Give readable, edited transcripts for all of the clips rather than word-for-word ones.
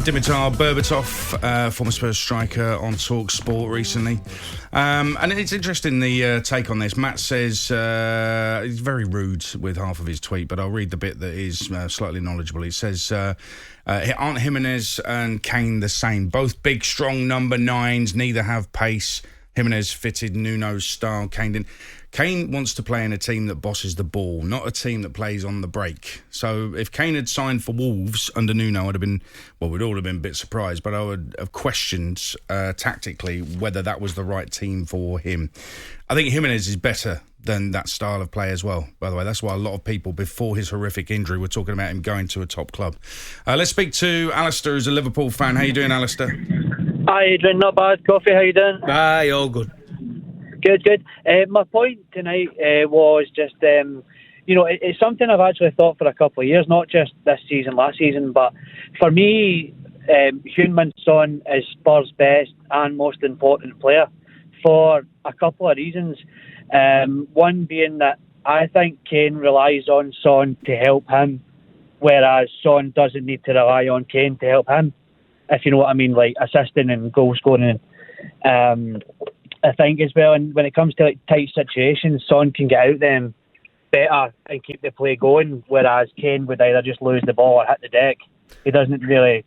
Dimitar Berbatov, former Spurs striker, on talkSPORT recently. And it's interesting, the take on this. Matt says he's very rude with half of his tweet, but I'll read the bit that is slightly knowledgeable. He says, aren't Jimenez and Kane the same? Both big, strong number 9s, neither have pace. Jimenez fitted Nuno's style. Kane didn't. Kane wants to play in a team that bosses the ball, not a team that plays on the break. So if Kane had signed for Wolves under Nuno, we'd all have been a bit surprised, but I would have questioned tactically whether that was the right team for him. I think Jimenez is better than that style of play as well, by the way. That's why a lot of people, before his horrific injury, were talking about him going to a top club. Let's speak to Alistair, who's a Liverpool fan. How you doing, Alistair? Hi, Adrian. Not bad. Coffee, how you doing? Aye, all good. Good. My point tonight was just, it's something I've actually thought for a couple of years, not just this season, last season, but for me, Heung-min Son is Spurs' best and most important player for a couple of reasons. One being that I think Kane relies on Son to help him, whereas Son doesn't need to rely on Kane to help him, if you know what I mean, like assisting and goal scoring. I think as well, and when it comes to like tight situations, Son can get out them better and keep the play going, whereas Kane would either just lose the ball or hit the deck. He doesn't really,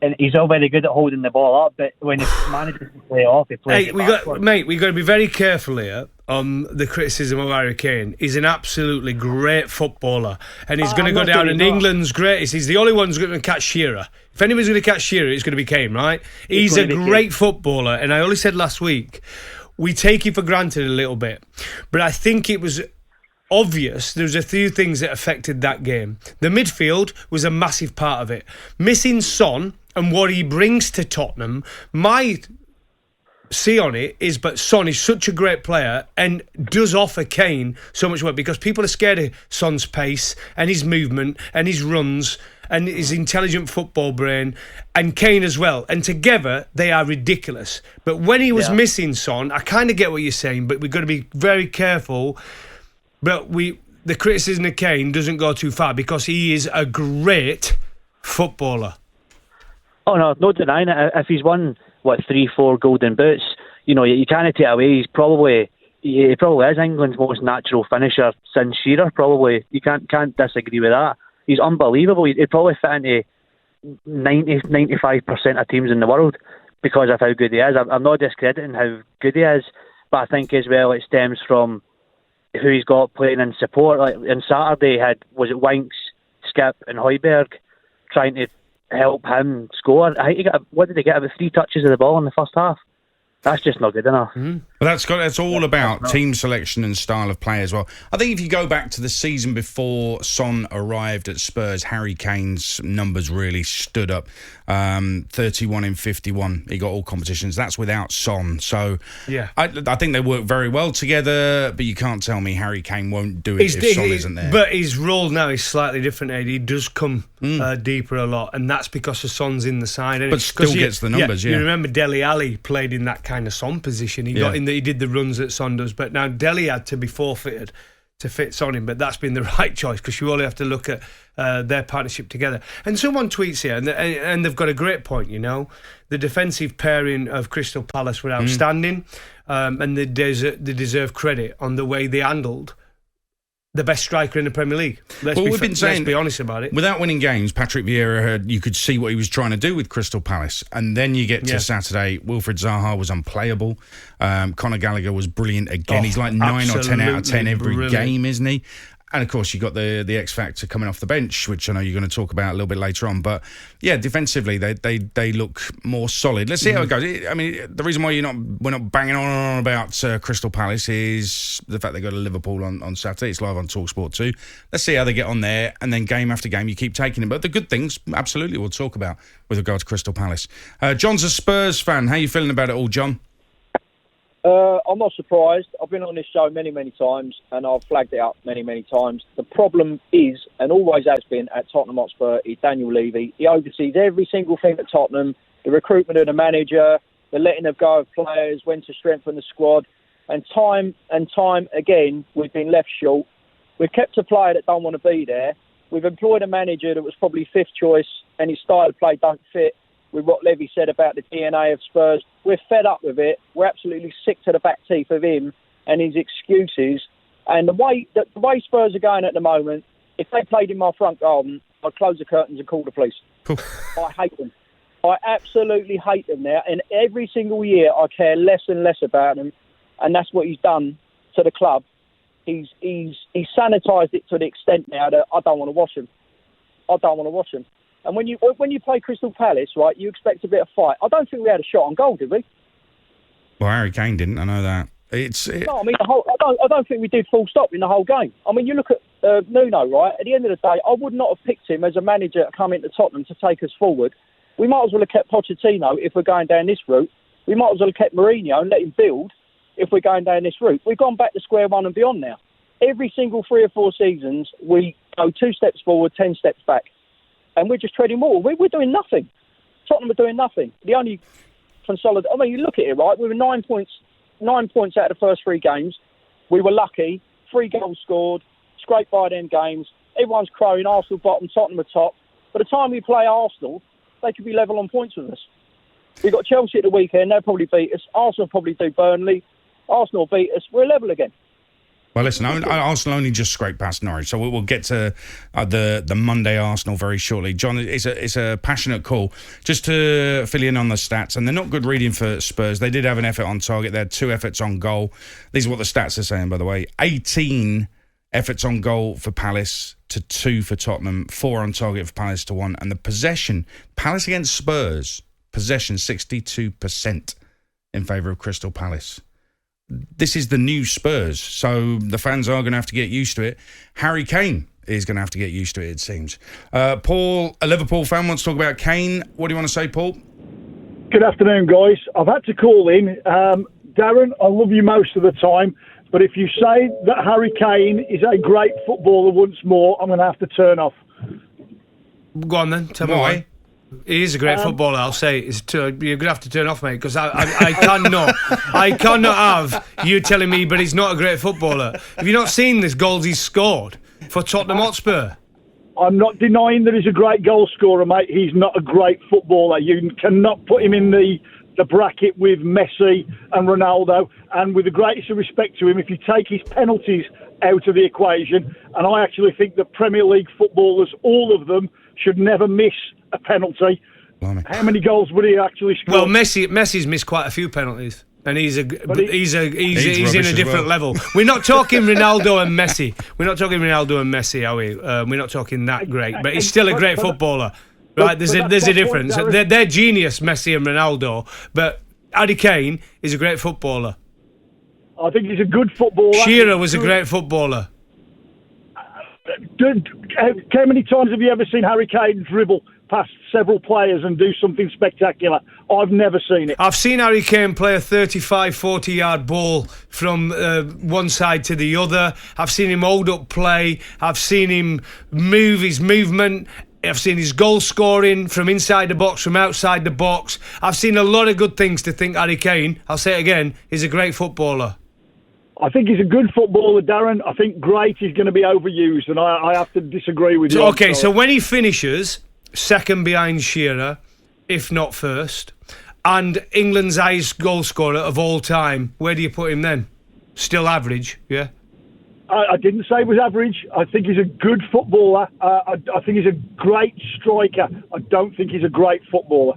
and he's all very good at holding the ball up, but when he manages to play off, he plays it backwards. We've got to be very careful here on the criticism of Harry Kane. He's an absolutely great footballer, and he's going to go down in England's greatest. He's the only one who's going to catch Shearer. If anyone's going to catch Shearer, it's going to be Kane, right? He's a great footballer, and I only said last week, we take it for granted a little bit, but I think it was obvious there's a few things that affected that game. The midfield was a massive part of it. Missing Son and what he brings to Tottenham, my see on it is, but Son is such a great player and does offer Kane so much work, because people are scared of Son's pace and his movement and his runs and his intelligent football brain, and Kane as well, and together they are ridiculous. But when he was missing Son, I kind of get what you're saying, but we've got to be very careful. But the criticism of Kane doesn't go too far, because he is a great footballer. Oh no denying it. If he's won 3-4 golden boots, you can't take it away. He probably is England's most natural finisher since Shearer. Probably you can't disagree with that. He's unbelievable. He'd probably fit into 90-95% of teams in the world because of how good he is. I'm not discrediting how good he is, but I think as well it stems from who he's got playing in support. Like on Saturday, was it Winks, Skip, and Højbjerg trying to help him score. I think he got, what did he get, about 3 touches of the ball in the first half? That's just not good enough. But that's all about team selection and style of play as well. I think if you go back to the season before Son arrived at Spurs, Harry Kane's numbers really stood up. 31 in 51. He got all competitions. That's without Son. So yeah, I think they work very well together, but you can't tell me Harry Kane won't do it if Son isn't there. But his role now is slightly different, Eddie. He does come deeper a lot, and that's because the Son's in the side. But still gets the numbers, yeah. You remember Dele Alli played in that kind of Son position. He did the runs that Son does, but now Dele had to be forfeited to fit Son in, but that's been the right choice, because you only have to look at their partnership together. And someone tweets here, and they've got a great point, the defensive pairing of Crystal Palace were outstanding, and they deserve credit on the way they handled the best striker in the Premier League. Let's be honest about it. Without winning games, Patrick Vieira, you could see what he was trying to do with Crystal Palace. And then you get to Saturday, Wilfried Zaha was unplayable. Conor Gallagher was brilliant again. He's like 9 or 10 out of 10 every game, isn't he? And, of course, you got the X Factor coming off the bench, which I know you're going to talk about a little bit later on. But, yeah, defensively, they look more solid. Let's see how it goes. I mean, the reason why we're not banging on about Crystal Palace is the fact they go to Liverpool on Saturday. It's live on talkSPORT too. Let's see how they get on there. And then game after game, you keep taking them. But the good things, absolutely, we'll talk about with regard to Crystal Palace. John's a Spurs fan. How are you feeling about it all, John? I'm not surprised. I've been on this show many, many times, and I've flagged it up many, many times. The problem is, and always has been, at Tottenham Hotspur, is Daniel Levy. He oversees every single thing at Tottenham, the recruitment of the manager, the letting of go of players, when to strengthen the squad. And time again, we've been left short. We've kept a player that don't want to be there, We've employed a manager that was probably fifth choice, and his style of play don't fit with what Levy said about the DNA of Spurs. We're fed up with it. We're absolutely sick to the back teeth of him and his excuses. And the way Spurs are going at the moment, if they played in my front garden, I'd close the curtains and call the police. I hate them. I absolutely hate them now. And every single year, I care less and less about them. And that's what he's done to the club. He's sanitised it to the extent now that I don't want to watch him. I don't want to watch him. And when you play Crystal Palace, right, you expect a bit of fight. I don't think we had a shot on goal, did we? Well, Harry Kane didn't. I know that. No, I mean, I don't think we did full stop in the whole game. I mean, you look at Nuno, right? At the end of the day, I would not have picked him as a manager to come into Tottenham to take us forward. We might as well have kept Pochettino if we're going down this route. We might as well have kept Mourinho and let him build if we're going down this route. We've gone back to square one and beyond now. Every single 3 or 4 seasons, we go 2 steps forward, 10 steps back. And we're just treading water. We're doing nothing. Tottenham are doing nothing. The only consolidate. I mean, you look at it, right? We were 9 points out of the first 3 games. We were lucky. 3 goals scored. Scraped by them games. Everyone's crowing. Arsenal bottom, Tottenham are top. By the time we play Arsenal, they could be level on points with us. We've got Chelsea at the weekend. They'll probably beat us. Arsenal will probably do Burnley. Arsenal will beat us. We're level again. Well, listen, Arsenal only just scraped past Norwich, so we'll get to the Monday Arsenal very shortly. John, it's a passionate call. Just to fill you in on the stats, and they're not good reading for Spurs. They did have an effort on target. They had 2 efforts on goal. These are what the stats are saying, by the way. 18 efforts on goal for Palace to 2 for Tottenham, 4 on target for Palace to 1. And the possession, Palace against Spurs, possession 62% in favour of Crystal Palace. This is the new Spurs, so the fans are going to have to get used to it. Harry Kane is going to have to get used to it, it seems. Paul, a Liverpool fan, wants to talk about Kane. What do you want to say, Paul? Good afternoon, guys. I've had to call in. Darren, I love you most of the time, but if you say that Harry Kane is a great footballer once more, I'm going to have to turn off. Go on then, tell me why. He is a great footballer, I'll say. You're going to have to turn off, mate, because I cannot have you telling me, but he's not a great footballer. Have you not seen this goals he's scored for Tottenham Hotspur? I'm not denying that he's a great goal scorer, mate. He's not a great footballer. You cannot put him in the bracket with Messi and Ronaldo. And with the greatest of respect to him, if you take his penalties out of the equation, and I actually think that Premier League footballers, all of them, should never miss a penalty. Blimey. How many goals would he actually score? Well, Messi's missed quite a few penalties, and he's in a different level. We're not talking Ronaldo and Messi. We're not talking Ronaldo and Messi, are we? We're not talking that great, but he's still a great footballer. Right? There's a difference. They're genius, Messi and Ronaldo, but Harry Kane is a great footballer. I think he's a good footballer. Shearer was a great footballer. How many times have you ever seen Harry Kane dribble past several players and do something spectacular? I've never seen it. I've seen Harry Kane play a 35, 40-yard ball from one side to the other. I've seen him hold up play. I've seen him move his movement. I've seen his goal scoring from inside the box, from outside the box. I've seen a lot of good things to think Harry Kane, I'll say it again, is a great footballer. I think he's a good footballer, Darren. I think great is going to be overused, and I have to disagree with you. Okay, so when he finishes second behind Shearer, if not first, and England's highest goal scorer of all time, where do you put him then? Still average, yeah? I didn't say he was average. I think he's a good footballer. I think he's a great striker. I don't think he's a great footballer.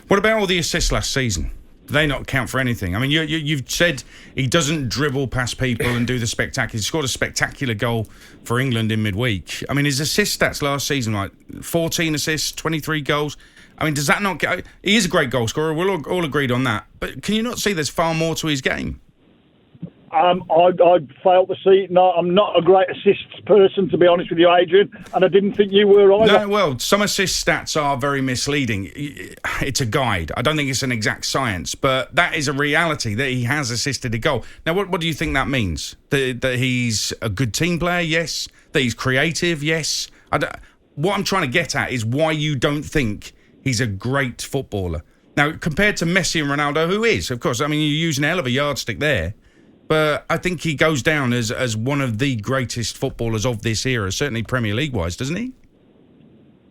What about all the assists last season? Do they not count for anything? I mean, you've said he doesn't dribble past people and do the spectacular. He scored a spectacular goal for England in midweek. I mean, his assist stats last season, like 14 assists, 23 goals. I mean, does that not get... He is a great goal scorer. We're all agreed on that. But can you not see there's far more to his game? I'd fail to see it. No, I'm not a great assists person, to be honest with you, Adrian, and I didn't think you were either. No, well, some assist stats are very misleading. It's a guide. I don't think it's an exact science, but that is a reality, that he has assisted a goal. Now, what do you think that means? That he's a good team player? Yes. That he's creative? Yes. What I'm trying to get at is why you don't think he's a great footballer. Now, compared to Messi and Ronaldo, who is, of course, I mean, you're using a hell of a yardstick there. but I think he goes down as one of the greatest footballers of this era, certainly Premier League-wise, doesn't he?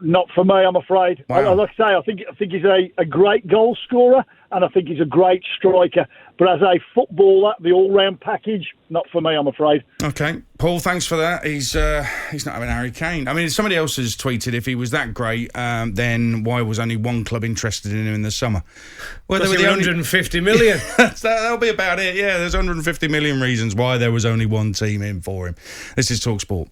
Not for me, I'm afraid. Wow. Like I say, I think he's a great goal scorer, and I think he's a great striker. But as a footballer, the all-round package, not for me, I'm afraid. Okay, Paul, thanks for that. He's not having Harry Kane. I mean, somebody else has tweeted, if he was that great, then why was only one club interested in him in the summer? Well, Because they were 150 million. That'll be about it. Yeah, there's 150 million reasons why there was only one team in for him. This is talkSPORT.